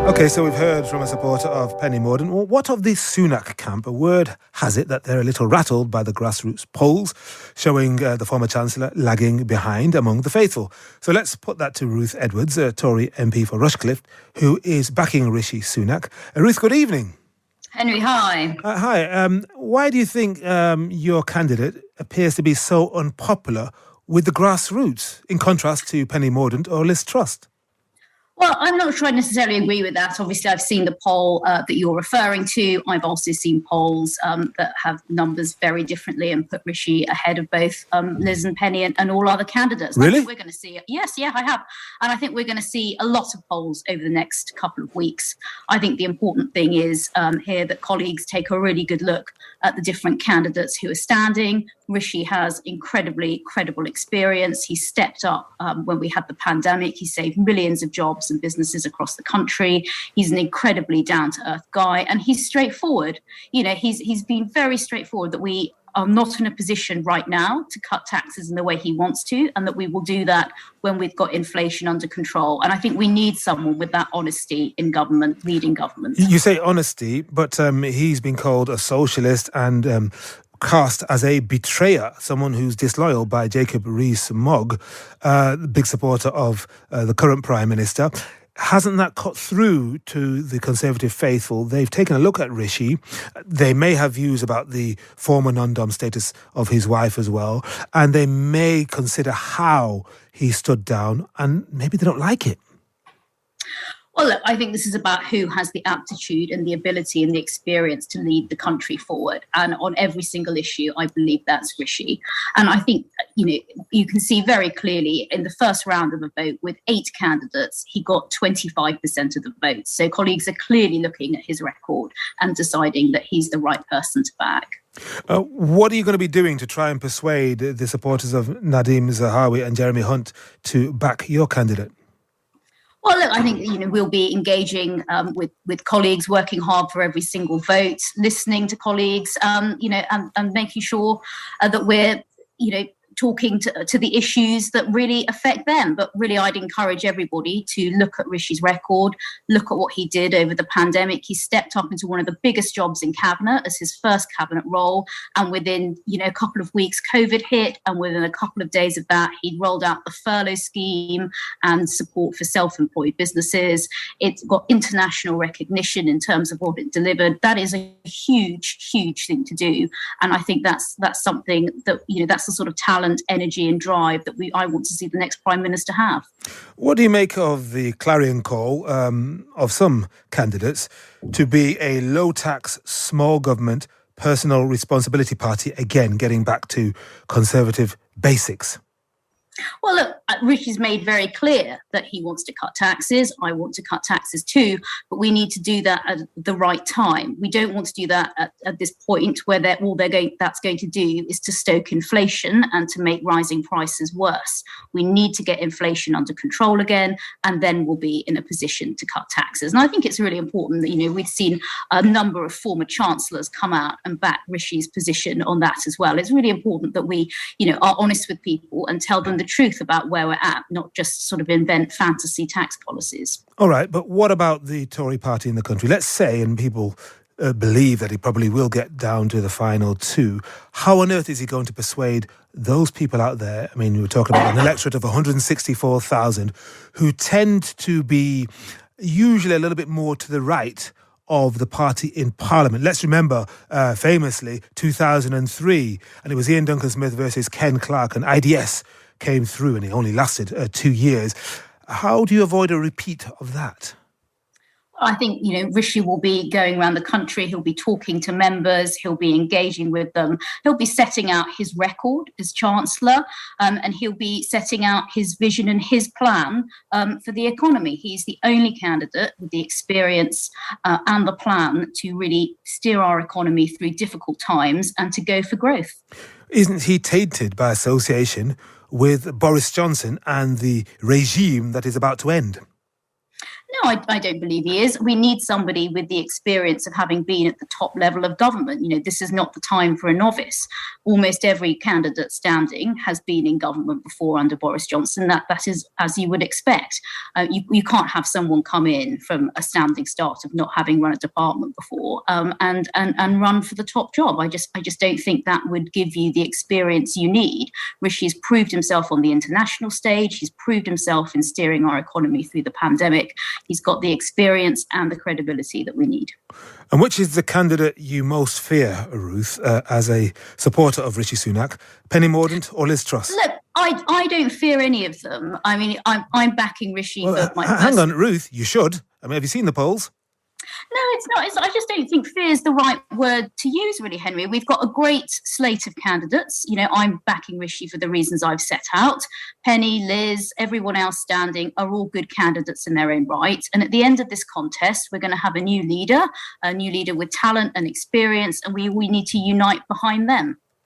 Okay, so we've heard from a supporter of Penny Mordaunt. Well, what of the Sunak camp? A word has it that they're a little rattled by the grassroots polls showing the former Chancellor lagging behind among the faithful. So let's put that to Ruth Edwards, a Tory MP for Rushcliffe, who is backing Rishi Sunak. Ruth, good evening. Henry, hi. Hi. Why do you think your candidate appears to be so unpopular with the grassroots, in contrast to Penny Mordaunt or Liz Truss? Well, I'm not sure I necessarily agree with that. Obviously, I've seen the poll that you're referring to. I've also seen polls that have numbers very differently and put Rishi ahead of both Liz and Penny and all other candidates. Really? I think we're going to see it. Yes, I have. And I think we're going to see a lot of polls over the next couple of weeks. I think the important thing is here that colleagues take a really good look at the different candidates who are standing. Rishi has incredibly credible experience. He stepped up when we had the pandemic. He saved millions of jobs and businesses across the country. He's an incredibly down-to-earth guy, and he's straightforward. You know, he's been very straightforward that we are not in a position right now to cut taxes in the way he wants to, and that we will do that when we've got inflation under control. And I think we need someone with that honesty in government, leading government. You say honesty, but he's been called a socialist and cast as a betrayer, someone who's disloyal by Jacob Rees-Mogg, big supporter of the current Prime Minister. Hasn't that cut through to the Conservative faithful? They've taken a look at Rishi. They may have views about the former non-dom status of his wife as well, and they may consider how he stood down, and maybe they don't like it. Well, look, I think this is about who has the aptitude and the ability and the experience to lead the country forward. And on every single issue, I believe that's Rishi. And I think, you can see very clearly in the first round of a vote with 8 candidates, he got 25% of the votes. So colleagues are clearly looking at his record and deciding that he's the right person to back. What are you going to be doing to try and persuade the supporters of Nadhim Zahawi and Jeremy Hunt to back your candidate? Well, look, I think we'll be engaging with colleagues, working hard for every single vote, listening to colleagues, and making sure that we're talking to the issues that really affect them. But really, I'd encourage everybody to look at Rishi's record, look at what he did over the pandemic. He stepped up into one of the biggest jobs in cabinet as his first cabinet role. And within, a couple of weeks, COVID hit. And within a couple of days of that, he'd rolled out the furlough scheme and support for self-employed businesses. It's got international recognition in terms of what it delivered. That is a huge, huge thing to do. And I think that's something that, that's the sort of talent, energy and drive that I want to see the next Prime Minister have. What do you make of the clarion call of some candidates to be a low-tax, small government, personal responsibility party, again, getting back to Conservative basics? Well, look, Rishi's made very clear that he wants to cut taxes. I want to cut taxes too, but we need to do that at the right time. We don't want to do that at this point where that's going to do is to stoke inflation and to make rising prices worse. We need to get inflation under control again, and then we'll be in a position to cut taxes. And I think it's really important that, we've seen a number of former chancellors come out and back Rishi's position on that as well. It's really important that we, are honest with people and tell them the truth about where we're at, not just sort of invent fantasy tax policies. All right, but what about the Tory Party in the country? Let's say, and people believe that he probably will get down to the final 2. How on earth is he going to persuade those people out there? I mean, we were talking about an electorate of 164,000 who tend to be usually a little bit more to the right of the party in Parliament. Let's remember, famously, 2003, and it was Ian Duncan Smith versus Ken Clarke, and IDS came through, and it only lasted 2 years. How do you avoid a repeat of that? I think, Rishi will be going around the country. He'll be talking to members. He'll be engaging with them. He'll be setting out his record as Chancellor, and he'll be setting out his vision and his plan for the economy. He's the only candidate with the experience and the plan to really steer our economy through difficult times and to go for growth. Isn't he tainted by association with Boris Johnson and the regime that is about to end? No, I don't believe he is. We need somebody with the experience of having been at the top level of government. This is not the time for a novice. Almost every candidate standing has been in government before under Boris Johnson. That is as you would expect. You can't have someone come in from a standing start of not having run a department before and run for the top job. I just don't think that would give you the experience you need. Rishi's proved himself on the international stage. He's proved himself in steering our economy through the pandemic. He's got the experience and the credibility that we need. And which is the candidate you most fear, Ruth, as a supporter of Rishi Sunak, Penny Mordaunt or Liz Truss? Look, I don't fear any of them. I mean, I'm backing Rishi. Well, hang on, Ruth, you should. I mean, have you seen the polls? No, it's not. I just don't think fear is the right word to use, really, Henry. We've got a great slate of candidates. I'm backing Rishi for the reasons I've set out. Penny, Liz, everyone else standing are all good candidates in their own right. And at the end of this contest, we're going to have a new leader with talent and experience, and we need to unite behind them.